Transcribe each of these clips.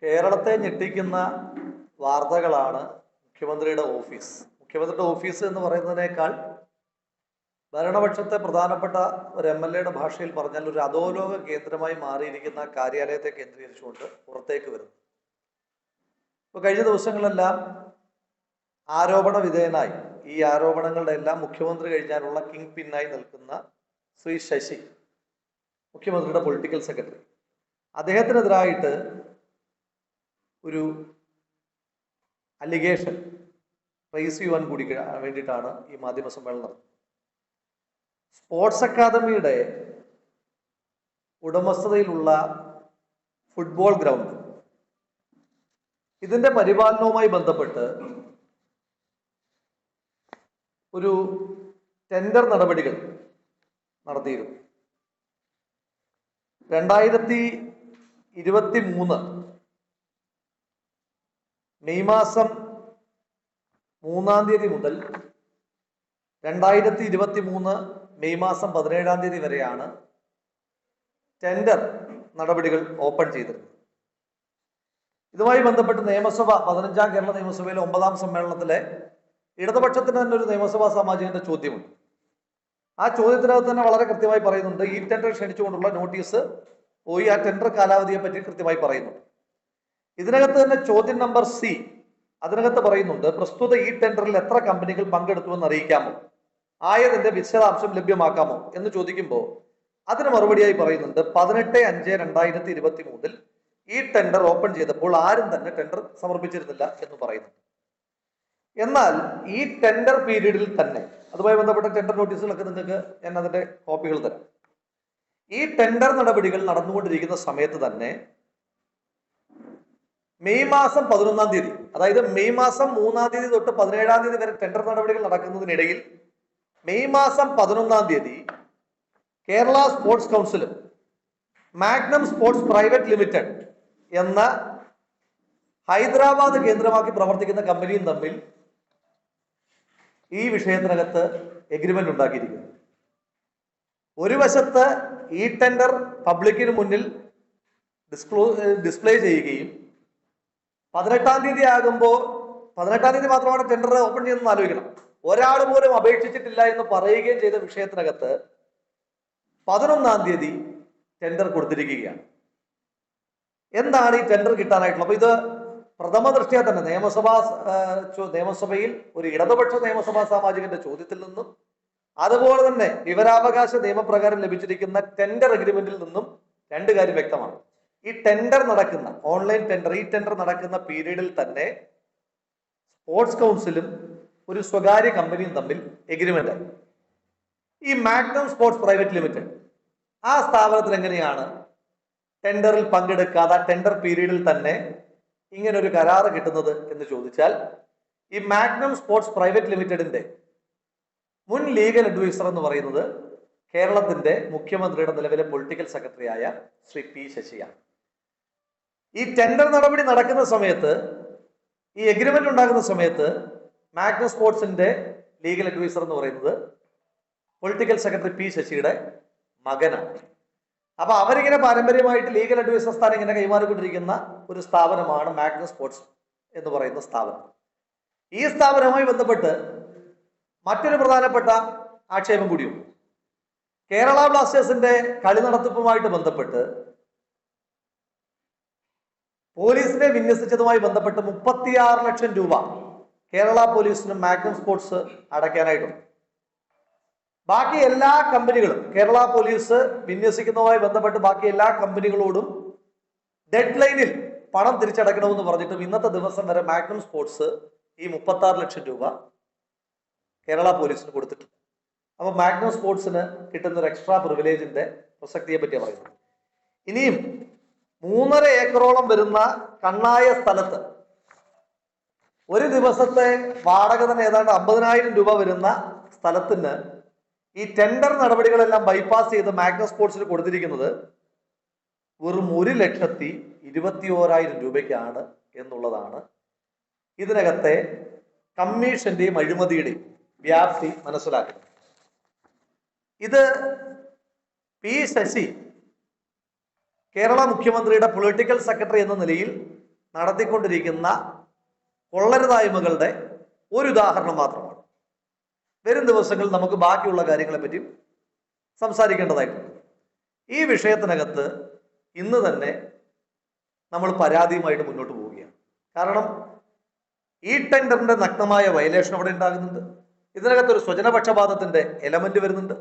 കേരളത്തെ ഞെട്ടിക്കുന്ന വാർത്തകളാണ് മുഖ്യമന്ത്രിയുടെ ഓഫീസ്. മുഖ്യമന്ത്രിയുടെ ഓഫീസ് എന്ന് പറയുന്നതിനേക്കാൾ ഭരണപക്ഷത്തെ പ്രധാനപ്പെട്ട ഒരു MLA യുടെ ഭാഷയിൽ പറഞ്ഞാൽ ഒരു അധോലോക കേന്ദ്രമായി മാറിയിരിക്കുന്ന കാര്യാലയത്തെ കേന്ദ്രീകരിച്ചുകൊണ്ട് പുറത്തേക്ക് വരുന്നു. ഇപ്പോൾ കഴിഞ്ഞ ദിവസങ്ങളെല്ലാം ആരോപണ വിധേയനായി ഈ ആരോപണങ്ങളുടെ എല്ലാം മുഖ്യമന്ത്രി കഴിഞ്ഞാലുള്ള കിങ് പിന്നായി നിൽക്കുന്ന ശ്രീ ശശി, മുഖ്യമന്ത്രിയുടെ പൊളിറ്റിക്കൽ സെക്രട്ടറി, അദ്ദേഹത്തിനെതിരായിട്ട് ഒരു അലിഗേഷൻ റേസ് ചെയ്യുവാൻ കൂടി വേണ്ടിയിട്ടാണ് ഈ മാധ്യമ സമ്മേളനം നടത്തുന്നത്. സ്പോർട്സ് അക്കാദമിയുടെ ഉടമസ്ഥതയിലുള്ള ഫുട്ബോൾ ഗ്രൗണ്ട്, ഇതിന്റെ പരിപാലനവുമായി ബന്ധപ്പെട്ട് ഒരു ടെൻഡർ നടപടികൾ നടത്തിയിരുന്നു. 2023 മെയ് മാസം 3 മുതൽ 2023 മെയ് മാസം 17 വരെയാണ് ടെൻഡർ നടപടികൾ ഓപ്പൺ ചെയ്തിരുന്നത്. ഇതുമായി ബന്ധപ്പെട്ട് നിയമസഭ 15ാം കേരള നിയമസഭയിലെ 9ാം സമ്മേളനത്തിലെ ഇടതുപക്ഷത്തിന് തന്നെ ഒരു നിയമസഭാ സാമാജികന്റെ ചോദ്യമുണ്ട്. ആ ചോദ്യത്തിനകത്ത് തന്നെ വളരെ കൃത്യമായി പറയുന്നുണ്ട്, ഈ ടെൻഡർ ക്ഷണിച്ചുകൊണ്ടുള്ള നോട്ടീസ് പോയി ആ ടെൻഡർ കാലാവധിയെ പറ്റി കൃത്യമായി പറയുന്നുണ്ട്. ഇതിനകത്ത് തന്നെ ചോദ്യം നമ്പർ C, അതിനകത്ത് പറയുന്നുണ്ട്, പ്രസ്തുത ഈ ടെൻഡറിൽ എത്ര കമ്പനികൾ പങ്കെടുത്തു എന്ന് അറിയിക്കാമോ, ആയതിന്റെ വിശദാംശം ലഭ്യമാക്കാമോ എന്ന് ചോദിക്കുമ്പോൾ അതിന് മറുപടിയായി പറയുന്നുണ്ട്, 18/5/2023 ഈ ടെൻഡർ ഓപ്പൺ ചെയ്തപ്പോൾ ആരും തന്നെ ടെൻഡർ സമർപ്പിച്ചിരുന്നില്ല എന്ന് പറയുന്നുണ്ട്. എന്നാൽ ഈ ടെൻഡർ പീരീഡിൽ തന്നെ അതുമായി ബന്ധപ്പെട്ട ടെൻഡർ നോട്ടീസുകളൊക്കെ നിങ്ങൾക്ക് ഞാൻ അതിന്റെ കോപ്പികൾ തരാം. ഈ ടെൻഡർ നടപടികൾ നടന്നുകൊണ്ടിരിക്കുന്ന സമയത്ത് തന്നെ മെയ് മാസം 11-ാം തീയതി, അതായത് മെയ് മാസം 3-ാം തീയതി തൊട്ട് 17-ാം തീയതി വരെ ടെൻഡർ നടപടികൾ നടക്കുന്നതിനിടയിൽ മെയ് മാസം 11-ാം തീയതി കേരള സ്പോർട്സ് കൗൺസിലും മാഗ്നം സ്പോർട്സ് പ്രൈവറ്റ് ലിമിറ്റഡ് എന്ന ഹൈദരാബാദ് കേന്ദ്രമാക്കി പ്രവർത്തിക്കുന്ന കമ്പനിയും തമ്മിൽ ഈ വിഷയത്തിനകത്ത് എഗ്രിമെന്റ് ഉണ്ടാക്കിയിരിക്കുന്നു. ഒരു വശത്ത് ഈ ടെൻഡർ പബ്ലിക്കിന് മുന്നിൽ ഡിസ്പ്ലേ ചെയ്യുകയും 18-ാം തീയതി ആകുമ്പോൾ 18-ാം തീയതി മാത്രമാണ് ടെൻഡർ ഓപ്പൺ ചെയ്യുന്നതെന്ന് ആലോചിക്കണം. ഒരാൾ പോലും അപേക്ഷിച്ചിട്ടില്ല എന്ന് പറയുകയും ചെയ്ത വിഷയത്തിനകത്ത് 11-ാം തീയതി ടെൻഡർ കൊടുത്തിരിക്കുകയാണ്. എന്താണ് ഈ ടെൻഡർ കിട്ടാനായിട്ടുള്ളത്? അപ്പൊ ഇത് പ്രഥമ ദൃഷ്ട്യാ തന്നെ നിയമസഭയിൽ ഒരു ഇടതുപക്ഷ നിയമസഭാ സാമാജികന്റെ ചോദ്യത്തിൽ നിന്നും അതുപോലെ തന്നെ വിവരാവകാശ നിയമപ്രകാരം ലഭിച്ചിരിക്കുന്ന ടെൻഡർ അഗ്രിമെന്റിൽ നിന്നും രണ്ട് കാര്യം വ്യക്തമാണ്. ഈ ടെൻഡർ നടക്കുന്ന ഓൺലൈൻ ടെൻഡർ, ഈ ടെൻഡർ നടക്കുന്ന പീരീഡിൽ തന്നെ സ്പോർട്സ് കൗൺസിലും ഒരു സ്വകാര്യ കമ്പനിയും തമ്മിൽ എഗ്രിമെന്റ് ആയി. ഈ മാഗ്നം സ്പോർട്സ് പ്രൈവറ്റ് ലിമിറ്റഡ് ആ സ്ഥാപനത്തിൽ എങ്ങനെയാണ് ടെൻഡറിൽ പങ്കെടുക്കാതെ ടെൻഡർ പീരീഡിൽ തന്നെ ഇങ്ങനെ ഒരു കരാറ് കിട്ടുന്നത് എന്ന് ചോദിച്ചാൽ, ഈ മാഗ്നം സ്പോർട്സ് പ്രൈവറ്റ് ലിമിറ്റഡിന്റെ മുൻ ലീഗൽ അഡ്വൈസർ എന്ന് പറയുന്നത് കേരളത്തിന്റെ മുഖ്യമന്ത്രിയുടെ നിലവിലെ പൊളിറ്റിക്കൽ സെക്രട്ടറിയായ ശ്രീ P. ശശിയാണ്. ഈ ടെൻഡർ നടപടി നടക്കുന്ന സമയത്ത്, ഈ എഗ്രിമെന്റ് ഉണ്ടാകുന്ന സമയത്ത് മാഗ്നം സ്പോർട്സിന്റെ ലീഗൽ അഡ്വൈസർ എന്ന് പറയുന്നത് പൊളിറ്റിക്കൽ സെക്രട്ടറി P. ശശിയുടെ മകനാണ്. അപ്പൊ അവരിങ്ങനെ പാരമ്പര്യമായിട്ട് ലീഗൽ അഡ്വൈസർ സ്ഥാനം ഇങ്ങനെ കൈമാറിക്കൊണ്ടിരിക്കുന്ന ഒരു സ്ഥാപനമാണ് മാഗ്നം സ്പോർട്സ് എന്ന് പറയുന്ന സ്ഥാപനം. ഈ സ്ഥാപനവുമായി ബന്ധപ്പെട്ട് മറ്റൊരു പ്രധാനപ്പെട്ട ആക്ഷേപം കൂടിയുണ്ട്. കേരള ബ്ലാസ്റ്റേഴ്സിന്റെ കളി നടത്തിപ്പുമായിട്ട് ബന്ധപ്പെട്ട് പോലീസിനെ വിന്യസിച്ചതുമായി ബന്ധപ്പെട്ട് 36 ലക്ഷം രൂപ കേരള പോലീസിനും മാഗ്നം സ്പോർട്സ് അടയ്ക്കാനായിട്ടുണ്ട്. ബാക്കി എല്ലാ കമ്പനികളും, കേരള പോലീസ് വിന്യസിക്കുന്നതുമായി ബന്ധപ്പെട്ട് ബാക്കി എല്ലാ കമ്പനികളോടും ഡെഡ് ലൈനിൽ പണം തിരിച്ചടയ്ക്കണമെന്ന് പറഞ്ഞിട്ടും ഇന്നത്തെ ദിവസം വരെ മാഗ്നം സ്പോർട്സ് ഈ 36 ലക്ഷം രൂപ കേരള പോലീസിന് കൊടുത്തിട്ടുണ്ട്. അപ്പൊ മാഗ്നം സ്പോർട്സിന് കിട്ടുന്ന ഒരു എക്സ്ട്രാ പ്രിവിലേജിന്റെ പ്രസക്തിയെ പറ്റിയാണ് പറയുന്നത്. ഇനിയും 3.5 ഏക്കറോളം വരുന്ന കണ്ണായ സ്ഥലത്ത് ഒരു ദിവസത്തെ വാടക തന്നെ ഏതാണ്ട് 50,000 രൂപ വരുന്ന സ്ഥലത്തിന് ഈ ടെൻഡർ നടപടികളെല്ലാം ബൈപ്പാസ് ചെയ്ത് മാഗ്നം സ്പോർട്സിന് കൊടുത്തിരിക്കുന്നത് വെറും 1,21,000 രൂപയ്ക്കാണ് എന്നുള്ളതാണ് ഇതിനകത്തെ കമ്മീഷന്റെയും അഴിമതിയുടെയും വ്യാപ്തി മനസ്സിലാക്കുന്നത്. ഇത് P. ശശി കേരള മുഖ്യമന്ത്രിയുടെ പൊളിറ്റിക്കൽ സെക്രട്ടറി എന്ന നിലയിൽ നടത്തിക്കൊണ്ടിരിക്കുന്ന കൊള്ളരുതായ്മകളുടെ ഒരു ഉദാഹരണം മാത്രമാണ്. വരും ദിവസങ്ങളിൽ നമുക്ക് ബാക്കിയുള്ള കാര്യങ്ങളെ പറ്റി സംസാരിക്കേണ്ടതായിട്ടുണ്ട്. ഈ വിഷയത്തിനകത്ത് ഇന്ന് തന്നെ നമ്മൾ പരാതിയുമായിട്ട് മുന്നോട്ട് പോവുകയാണ്. കാരണം ഈ ടെൻഡറിന്റെ നഗ്നമായ വയലേഷൻ അവിടെ ഉണ്ടാകുന്നുണ്ട്. ഇതിനകത്തൊരു സ്വജനപക്ഷപാതത്തിന്റെ എലമെന്റ് വരുന്നുണ്ട്,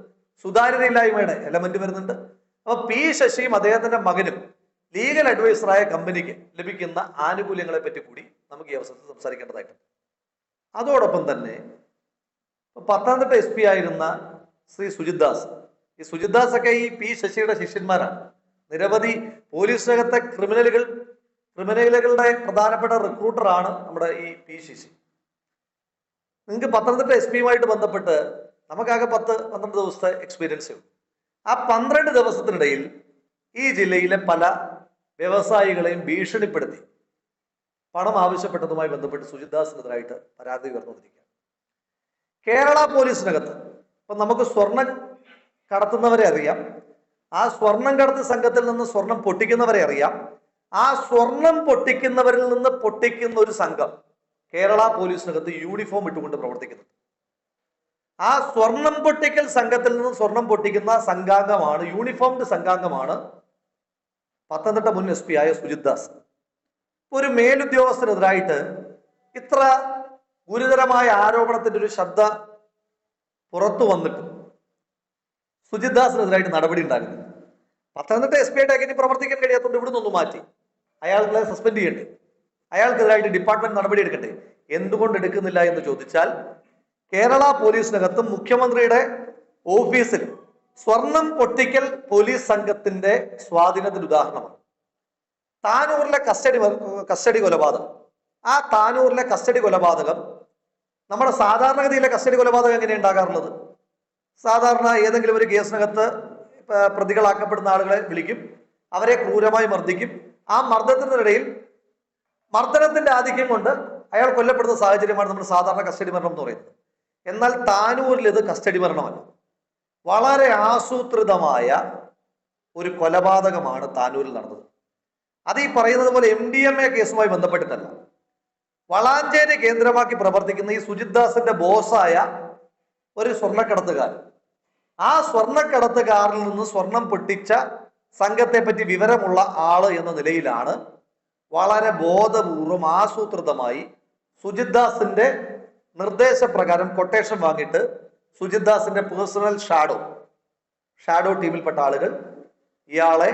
സുതാര്യതയില്ലായ്മയുടെ എലമെന്റ് വരുന്നുണ്ട്. അപ്പൊ പി ശശിയും അദ്ദേഹത്തിന്റെ മകനും ലീഗൽ അഡ്വൈസറായ കമ്പനിക്ക് ലഭിക്കുന്ന ആനുകൂല്യങ്ങളെ പറ്റി കൂടി നമുക്ക് ഈ അവസരത്തിൽ സംസാരിക്കേണ്ടതായിട്ടുണ്ട്. അതോടൊപ്പം തന്നെ പത്തനംതിട്ട SP ആയിരുന്ന ശ്രീ സുജിത് ദാസ്, ഈ സുജിത് ദാസ് ഒക്കെ ഈ പി ശശിയുടെ ശിഷ്യന്മാരാണ്. നിരവധി പോലീസിനകത്തെ ക്രിമിനലുകളുടെ പ്രധാനപ്പെട്ട റിക്രൂട്ടറാണ് നമ്മുടെ ഈ പി ശശി. നിങ്ങൾക്ക് പത്തനംതിട്ട SP ബന്ധപ്പെട്ട് നമുക്കാകെ 10-12 ദിവസത്തെ എക്സ്പീരിയൻസ് ഉണ്ട്. ആ 12 ദിവസത്തിനിടയിൽ ഈ ജില്ലയിലെ പല വ്യവസായികളെയും ഭീഷണിപ്പെടുത്തി പണം ആവശ്യപ്പെട്ടതുമായി ബന്ധപ്പെട്ട് സുജിത് ദാസിനെതിരായിട്ട് പരാതി ഉയർന്നുകൊണ്ടിരിക്കുകയാണ്. കേരള പോലീസിനകത്ത് ഇപ്പൊ നമുക്ക് സ്വർണം കടത്തുന്നവരെ അറിയാം, ആ സ്വർണം കടത്ത് സംഘത്തിൽ നിന്ന് സ്വർണം പൊട്ടിക്കുന്നവരെ അറിയാം. ആ സ്വർണം പൊട്ടിക്കുന്നവരിൽ നിന്ന് പൊട്ടിക്കുന്ന ഒരു സംഘം കേരള പോലീസിനകത്ത് യൂണിഫോം ഇട്ടുകൊണ്ട് പ്രവർത്തിക്കുന്നത്. ആ സ്വർണം പൊട്ടിക്കൽ സംഘത്തിൽ നിന്ന് സ്വർണം പൊട്ടിക്കുന്ന സംഘാംഗമാണ്, യൂണിഫോംഡ് സംഘാംഗമാണ് പത്തനംതിട്ട മുൻ SP ആയ സുജിത് ദാസ്. ഒരു മേലുദ്യോഗസ്ഥനെതിരായിട്ട് ഇത്ര ഗുരുതരമായ ആരോപണത്തിന്റെ ഒരു ശബ്ദ പുറത്തു വന്നിട്ട് സുജിത് ദാസിനെതിരായിട്ട് നടപടി ഉണ്ടാകുന്നില്ല. പത്തനംതിട്ട SP ഇനി പ്രവർത്തിക്കാൻ കഴിയാത്തതുകൊണ്ട് ഇവിടെ നിന്നൊന്ന് മാറ്റി അയാളെ സസ്പെൻഡ് ചെയ്യണ്ടേ, അയാൾക്കെതിരായിട്ട് ഡിപ്പാർട്ട്മെന്റ് നടപടി എടുക്കണ്ടേ? എന്തുകൊണ്ട് എടുക്കുന്നില്ല എന്ന് ചോദിച്ചാൽ കേരള പോലീസിനകത്തും മുഖ്യമന്ത്രിയുടെ ഓഫീസിൽ സ്വർണം പോലീസ് സംഘത്തിന്റെ സ്വാധീനത്തിന് ഉദാഹരണമാണ്. താനൂരിലെ കസ്റ്റഡി കൊലപാതകം. ആ താനൂരിലെ കസ്റ്റഡി കൊലപാതകം നമ്മുടെ സാധാരണഗതിയിലെ കസ്റ്റഡി കൊലപാതകം എങ്ങനെയാണ് ഉണ്ടാകാറുള്ളത്? സാധാരണ ഏതെങ്കിലും ഒരു കേസിനകത്ത് പ്രതികളാക്കപ്പെടുന്ന ആളുകളെ വിളിക്കും, അവരെ ക്രൂരമായി മർദ്ദിക്കും. ആ മർദ്ദത്തിനിടയിൽ മർദ്ദനത്തിന്റെ ആധിക്യം കൊണ്ട് അയാൾ കൊല്ലപ്പെടുന്ന സാഹചര്യമാണ് നമ്മൾ സാധാരണ കസ്റ്റഡി മരണം എന്ന് പറയുന്നത്. എന്നാൽ താനൂരിൽ ഇത് കസ്റ്റഡി മരണമല്ല, വളരെ ആസൂത്രിതമായ ഒരു കൊലപാതകമാണ് താനൂരിൽ നടന്നത്. അത് ഈ പറയുന്നത് പോലെ MDMA കേസുമായി ബന്ധപ്പെട്ടിട്ടല്ല. വളാഞ്ചേരി കേന്ദ്രമാക്കി പ്രവർത്തിക്കുന്ന ഈ സുജിത് ദാസിന്റെ ബോസായ ഒരു സ്വർണ്ണക്കടത്തുകാരൻ, ആ സ്വർണ്ണക്കടത്തുകാരിൽ നിന്ന് സ്വർണം പൊട്ടിച്ച സംഘത്തെ പറ്റി വിവരമുള്ള ആള് എന്ന നിലയിലാണ് വളരെ ബോധപൂർവം ആസൂത്രിതമായി സുജിത് ദാസിന്റെ നിർദ്ദേശപ്രകാരം കൊട്ടേഷൻ വാങ്ങിയിട്ട് സുജിത് ദാസിന്റെ പേഴ്സണൽ ഷാഡോ ടീമിൽപ്പെട്ട ആളുകൾ ഇയാളെ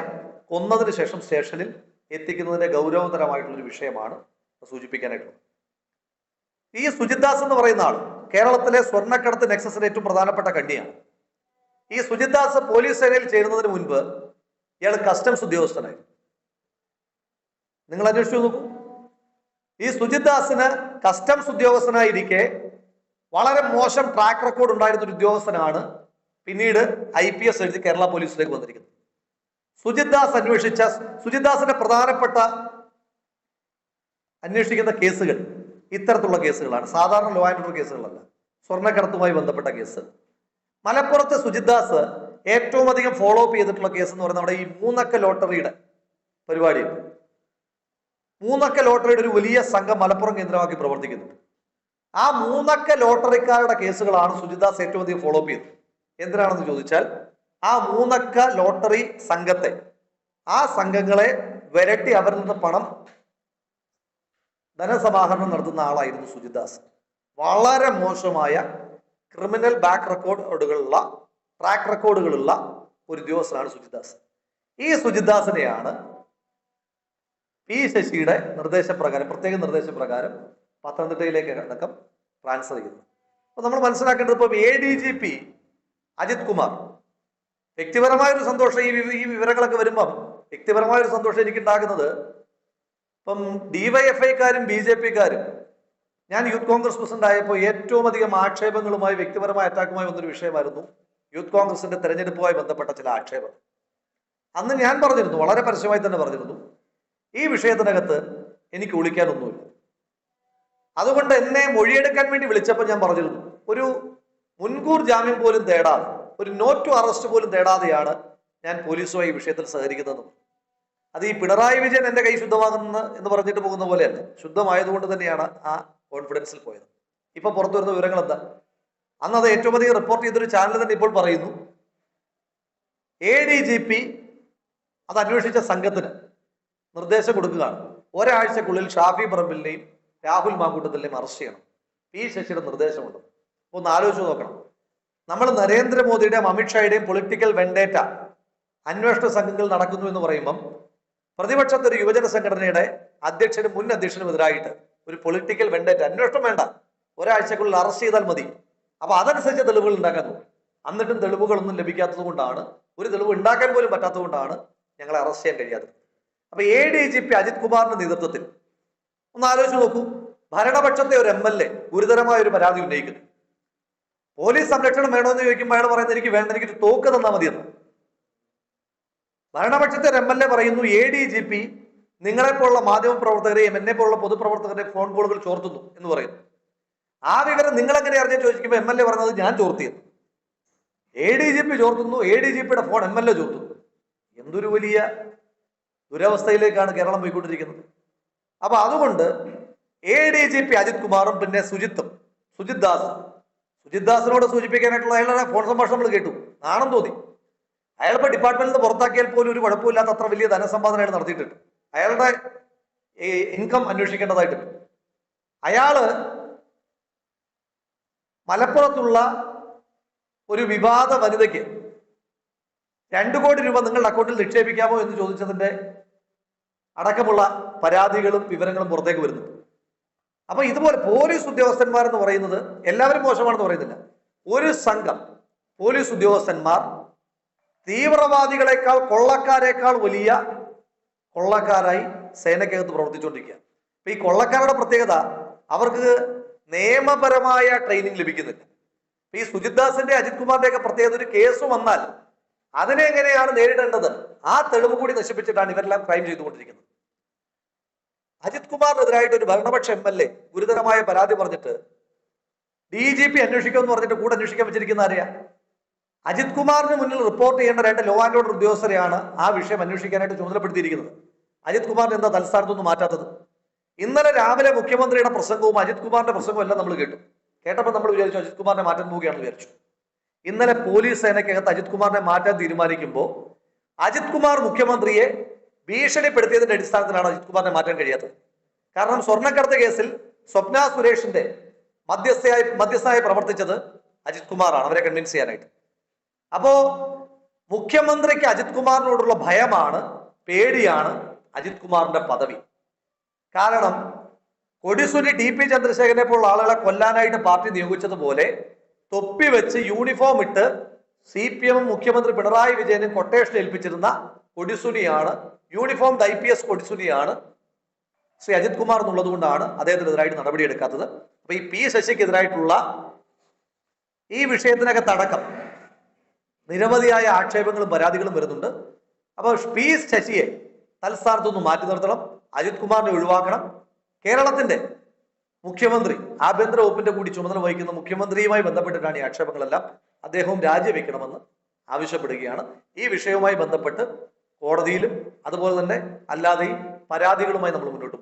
കൊന്നതിന് ശേഷം സ്റ്റേഷനിൽ എത്തിക്കുന്നതിന്റെ ഗൗരവതരമായിട്ടുള്ളൊരു വിഷയമാണ് സൂചിപ്പിക്കാനായിട്ടുള്ളത്. ഈ സുജിത് ദാസ് എന്ന് പറയുന്ന ആൾ കേരളത്തിലെ സ്വർണ്ണക്കടത്ത് നെക്സസിന്റെ ഏറ്റവും പ്രധാനപ്പെട്ട കണ്ണിയാണ്. ഈ സുജിത് ദാസ് പോലീസ് സേനയിൽ ചേരുന്നതിന് മുൻപ് ഇയാൾ കസ്റ്റംസ് ഉദ്യോഗസ്ഥനായി. നിങ്ങൾ അന്വേഷിച്ചു നോക്കൂ. ഈ സുജിത് ദാസിന് കസ്റ്റംസ് ഉദ്യോഗസ്ഥനായിരിക്കെ വളരെ മോശം ട്രാക്ക് റെക്കോർഡ് ഉണ്ടായിരുന്ന ഒരു ഉദ്യോഗസ്ഥനാണ് പിന്നീട് IPS എഴുതി കേരള പോലീസിലേക്ക് വന്നിരിക്കുന്നത്. സുജിത് ദാസിന്റെ പ്രധാനപ്പെട്ട അന്വേഷിക്കുന്ന കേസുകൾ ഇത്തരത്തിലുള്ള കേസുകളാണ്, സാധാരണ ലോ ആൻഡ് ഓർഡർ കേസുകളല്ല, സ്വർണ്ണക്കടത്തുമായി ബന്ധപ്പെട്ട കേസ്. മലപ്പുറത്തെ സുജിത് ദാസ് ഏറ്റവും അധികം ഫോളോ അപ്പ് ചെയ്തിട്ടുള്ള കേസ് എന്ന് പറയുന്നത് നമ്മുടെ ഈ 3 അക്ക ലോട്ടറിയുടെ പരിപാടിയുണ്ട്. 3 അക്ക ലോട്ടറിയുടെ ഒരു വലിയ സംഘം മലപ്പുറം കേന്ദ്രമാക്കി പ്രവർത്തിക്കുന്നുണ്ട്. ആ 3 അക്ക ലോട്ടറിക്കാരുടെ കേസുകളാണ് സുജിത് ദാസ് ഏറ്റവും അധികം ഫോളോ അപ്പ് ചെയ്തത്. എന്തിനാണെന്ന് ചോദിച്ചാൽ ആ 3 അക്ക ലോട്ടറി സംഘത്തെ, ആ സംഘങ്ങളെ വിരട്ടി അവരിൽ നിന്ന് പണം ധനസമാഹരണം നടത്തുന്ന ആളായിരുന്നു സുജിത് ദാസ്. വളരെ മോശമായ ക്രിമിനൽ ട്രാക്ക് റെക്കോർഡുകളുള്ള ഒരു ഉദ്യോഗസ്ഥനാണ് സുജിത് ദാസ്. ഈ സുജിത് ദാസിനെയാണ് പി ശശിയുടെ പ്രത്യേക നിർദ്ദേശപ്രകാരം പത്തനംതിട്ടയിലേക്ക് അടക്കം ട്രാൻസ്ഫർ ചെയ്യുന്നത്. അപ്പൊ നമ്മൾ മനസ്സിലാക്കേണ്ടത് ഇപ്പം ADGP അജിത് കുമാർ, വ്യക്തിപരമായൊരു സന്തോഷം ഈ വിവരങ്ങളൊക്കെ വരുമ്പം വ്യക്തിപരമായൊരു സന്തോഷം എനിക്ക് ഉണ്ടാകുന്നത്, ഇപ്പം DYFIക്കാരും BJPക്കാരും ഞാൻ യൂത്ത് കോൺഗ്രസ് പ്രസിഡന്റ് ആയപ്പോൾ ഏറ്റവും അധികം ആക്ഷേപങ്ങളുമായി വ്യക്തിപരമായ അറ്റാക്കുമായി വന്നൊരു വിഷയമായിരുന്നു യൂത്ത് കോൺഗ്രസിന്റെ തെരഞ്ഞെടുപ്പുമായി ബന്ധപ്പെട്ട ചില ആക്ഷേപം. അന്ന് ഞാൻ പറഞ്ഞിരുന്നു, വളരെ പരസ്യമായി തന്നെ പറഞ്ഞിരുന്നു, ഈ വിഷയത്തിനകത്ത് എനിക്ക് ഒളിക്കാനൊന്നുമില്ല. അതുകൊണ്ട് എന്നെ മൊഴിയെടുക്കാൻ വേണ്ടി വിളിച്ചപ്പോൾ ഞാൻ പറഞ്ഞിരുന്നു, ഒരു മുൻകൂർ ജാമ്യം പോലും തേടാതെ, ഒരു നോ ടു അറസ്റ്റ് പോലും തേടാതെയാണ് ഞാൻ പോലീസുമായി ഈ വിഷയത്തിൽ സഹകരിക്കുന്നതെന്ന്. അത് ഈ പിണറായി വിജയൻ എന്റെ കൈ ശുദ്ധമാകുന്ന എന്ന് പറഞ്ഞിട്ട് പോകുന്ന പോലെയല്ല, ശുദ്ധമായതുകൊണ്ട് തന്നെയാണ് ആ കോൺഫിഡൻസിൽ പോയത്. ഇപ്പൊ പുറത്തു വരുന്ന വിവരങ്ങൾ എന്താ? അന്ന് അത് ഏറ്റവും അധികം റിപ്പോർട്ട് ചെയ്തൊരു ചാനൽ തന്നെ ഇപ്പോൾ പറയുന്നു ADGP അത് അന്വേഷിച്ച സംഘത്തിന് നിർദ്ദേശം കൊടുക്കുകയാണ്, ഒരാഴ്ചക്കുള്ളിൽ ഷാഫി പറമ്പിലിനെയും രാഹുൽ മാങ്കൂട്ടത്തിനെയും അറസ്റ്റ് ചെയ്യണം. പി ശശിയുടെ നിർദ്ദേശമുണ്ട്. ഒന്ന് ആലോചിച്ച് നോക്കണം. നമ്മൾ നരേന്ദ്രമോദിയുടെയും അമിത്ഷായുടെയും പൊളിറ്റിക്കൽ വെണ്ടേറ്റ അന്വേഷണ സംഘങ്ങൾ നടക്കുന്നു എന്ന് പറയുമ്പം പ്രതിപക്ഷത്തെ ഒരു യുവജന സംഘടനയുടെ അധ്യക്ഷനും മുൻ അധ്യക്ഷനും എതിരായിട്ട് ഒരു പൊളിറ്റിക്കൽ വെണ്ടേറ്റ അന്വേഷണം വേണ്ട, ഒരാഴ്ചക്കുള്ളിൽ അറസ്റ്റ് ചെയ്താൽ മതി. അപ്പൊ അതനുസരിച്ച് തെളിവുകൾ ഉണ്ടാക്കാൻ നോക്കും. എന്നിട്ടും തെളിവുകളൊന്നും ലഭിക്കാത്തത് കൊണ്ടാണ്, ഒരു തെളിവ് ഉണ്ടാക്കാൻ പോലും പറ്റാത്തത് കൊണ്ടാണ് ഞങ്ങളെ അറസ്റ്റ് ചെയ്യാൻ കഴിയാത്തത്. അപ്പൊ ADGP അജിത് കുമാറിന്റെ നേതൃത്വത്തിൽ ഒന്ന് ആലോചിച്ച് നോക്കൂ, ഭരണപക്ഷത്തെ ഒരു MLA ഗുരുതരമായ ഒരു പരാതി ഉന്നയിക്കുന്നു. പോലീസ് സംരക്ഷണം വേണമെന്ന് ചോദിക്കുമ്പോൾ അയാൾ പറയുന്നത് എനിക്ക് വേണ്ട, എനിക്ക് തോക്ക് തന്നാൽ മതിയെന്ന്. ഭരണപക്ഷത്തെ ഒരു MLA പറയുന്നു ADGP നിങ്ങളെപ്പോലുള്ള മാധ്യമ പ്രവർത്തകരെയും എന്നെ പോലുള്ള പൊതുപ്രവർത്തകരുടെയും ഫോൺ കോളുകൾ ചോർത്തുന്നു എന്ന് പറയുന്നു. ആ വിവരം നിങ്ങൾ എങ്ങനെ അറിഞ്ഞു ചോദിക്കുമ്പോൾ MLA പറഞ്ഞത് ഞാൻ ചോർത്തിയെന്ന്. ADGP ചോർത്തുന്നു, ADGPയുടെ ഫോൺ MLA ചോർത്തുന്നു. എന്തൊരു വലിയ ദുരവസ്ഥയിലേക്കാണ് കേരളം പോയിക്കൊണ്ടിരിക്കുന്നത്. അപ്പൊ അതുകൊണ്ട് ADGP അജിത് കുമാറും പിന്നെ സുജിത് ദാസിനോട് സൂചിപ്പിക്കാനായിട്ടുള്ള അയാളുടെ ഫോൺ സംഭാഷണം നമ്മൾ കേട്ടു. നാണം തോന്നി. അയാളിപ്പോ ഡിപ്പാർട്ട്മെന്റിൽ നിന്ന് പുറത്താക്കിയാൽ പോലും ഒരു കുഴപ്പമില്ലാത്ത അത്ര വലിയ ധനസമ്പാദന അയാൾ നടത്തിയിട്ടുണ്ട്. അയാളുടെ ഇൻകം അന്വേഷിക്കേണ്ടതായിട്ടുണ്ട്. അയാള് മലപ്പുറത്തുള്ള ഒരു വിവാദ വനിതയ്ക്ക് 2 കോടി രൂപ നിങ്ങളുടെ അക്കൗണ്ടിൽ നിക്ഷേപിക്കാമോ എന്ന് ചോദിച്ചതിന്റെ അടക്കമുള്ള പരാതികളും വിവരങ്ങളും പുറത്തേക്ക് വരുന്നുണ്ട്. അപ്പൊ ഇതുപോലെ പോലീസ് ഉദ്യോഗസ്ഥന്മാരെന്ന് പറയുന്നത് എല്ലാവരും മോശമാണെന്ന് പറയുന്നില്ല. ഒരു സംഘം പോലീസ് ഉദ്യോഗസ്ഥന്മാർ തീവ്രവാദികളെക്കാൾ കൊള്ളക്കാരേക്കാൾ വലിയ കൊള്ളക്കാരായി സേനയ്ക്കകത്ത് പ്രവർത്തിച്ചുകൊണ്ടിരിക്കുക. അപ്പൊ ഈ കൊള്ളക്കാരുടെ പ്രത്യേകത അവർക്ക് നിയമപരമായ ട്രെയിനിങ് ലഭിക്കുന്നില്ല. ഈ സുജിത് ദാസിന്റെ അജിത് കുമാറിന്റെ ഒക്കെ പ്രത്യേകത, ഒരു കേസ് വന്നാൽ അതിനെ എങ്ങനെയാണ് നേരിടേണ്ടത് ആ തെളിവ് കൂടി നശിപ്പിച്ചിട്ടാണ് ഇവരെല്ലാം ക്രൈം ചെയ്തുകൊണ്ടിരിക്കുന്നത്. അജിത് കുമാറിനെതിരായിട്ട് ഒരു ഭരണപക്ഷ MLA ഗുരുതരമായ പരാതി പറഞ്ഞിട്ട് DGP അന്വേഷിക്കുമെന്ന് പറഞ്ഞിട്ട് കൂടെ അന്വേഷിക്കാൻ വെച്ചിരിക്കുന്ന ആരെയാ? അജിത് കുമാറിന് മുന്നിൽ റിപ്പോർട്ട് ചെയ്യേണ്ട 2 ലോ ആൻഡ് ഓർഡർ ഉദ്യോഗസ്ഥരെയാണ് ആ വിഷയം അന്വേഷിക്കാനായിട്ട് ചുമതലപ്പെടുത്തിയിരിക്കുന്നത്. അജിത് കുമാറിന് എന്താ തൽസ്ഥാനത്തൊന്നും മാറ്റാത്തത്? ഇന്നലെ രാവിലെ മുഖ്യമന്ത്രിയുടെ പ്രസംഗവും അജിത് കുമാറിന്റെ പ്രസംഗവും എല്ലാം നമ്മൾ കേട്ടപ്പോൾ നമ്മൾ വിചാരിച്ചു അജിത് കുമാറിനെ മാറ്റാൻ പോവുകയാണെന്ന് വിചാരിച്ചു. ഇന്നലെ പോലീസ് സേനയ്ക്കകത്ത് അജിത് കുമാറിനെ മാറ്റാൻ തീരുമാനിക്കുമ്പോൾ അജിത് കുമാർ മുഖ്യമന്ത്രിയെ ഭീഷണിപ്പെടുത്തിയതിന്റെ അടിസ്ഥാനത്തിലാണ് അജിത് കുമാറിനെ മാറ്റാൻ കഴിയാത്തത്. കാരണം സ്വർണ്ണക്കടത്ത് കേസിൽ സ്വപ്ന സുരേഷിന്റെ മധ്യസ്ഥയായി പ്രവർത്തിച്ചത് അജിത് കുമാറാണ്, അവരെ കൺവിൻസ് ചെയ്യാനായിട്ട്. അപ്പോ മുഖ്യമന്ത്രിക്ക് അജിത് കുമാറിനോടുള്ള ഭയമാണ്, പേടിയാണ് അജിത് കുമാറിന്റെ പദവി. കാരണം കൊടിസുനി TP ചന്ദ്രശേഖരനെ പോലുള്ള ആളുകളെ കൊല്ലാനായിട്ട് പാർട്ടി നിയോഗിച്ചതുപോലെ തൊപ്പി വെച്ച് യൂണിഫോം ഇട്ട് CPM മുഖ്യമന്ത്രി പിണറായി വിജയനും കൊട്ടേഷൻ ഏൽപ്പിച്ചിരുന്ന കൊടിസുനിയാണ്, യൂണിഫോം IPS കൊടിസുനിയാണ് ശ്രീ അജിത് കുമാർ എന്നുള്ളത് കൊണ്ടാണ് അദ്ദേഹത്തിനെതിരായിട്ട് നടപടിയെടുക്കാത്തത്. അപ്പൊ ഈ P ശശിക്കെതിരായിട്ടുള്ള ഈ വിഷയത്തിനകത്തടക്കം നിരവധിയായ ആക്ഷേപങ്ങളും പരാതികളും വരുന്നുണ്ട്. അപ്പൊ P ശശിയെ തൽസ്ഥാനത്തൊന്ന് മാറ്റി നിർത്തണം, അജിത് കുമാറിനെ ഒഴിവാക്കണം. കേരളത്തിന്റെ മുഖ്യമന്ത്രി, ആഭ്യന്തര വകുപ്പിന്റെ കൂടി ചുമതല വഹിക്കുന്ന മുഖ്യമന്ത്രിയുമായി ബന്ധപ്പെട്ടിട്ടാണ് ഈ ആക്ഷേപങ്ങളെല്ലാം. അദ്ദേഹവും രാജിവെക്കണമെന്ന് ആവശ്യപ്പെടുകയാണ്. ഈ വിഷയവുമായി ബന്ധപ്പെട്ട് കോടതിയിലും അതുപോലെ തന്നെ അല്ലാതെയും പരാതികളുമായി നമ്മൾ മുന്നോട്ട്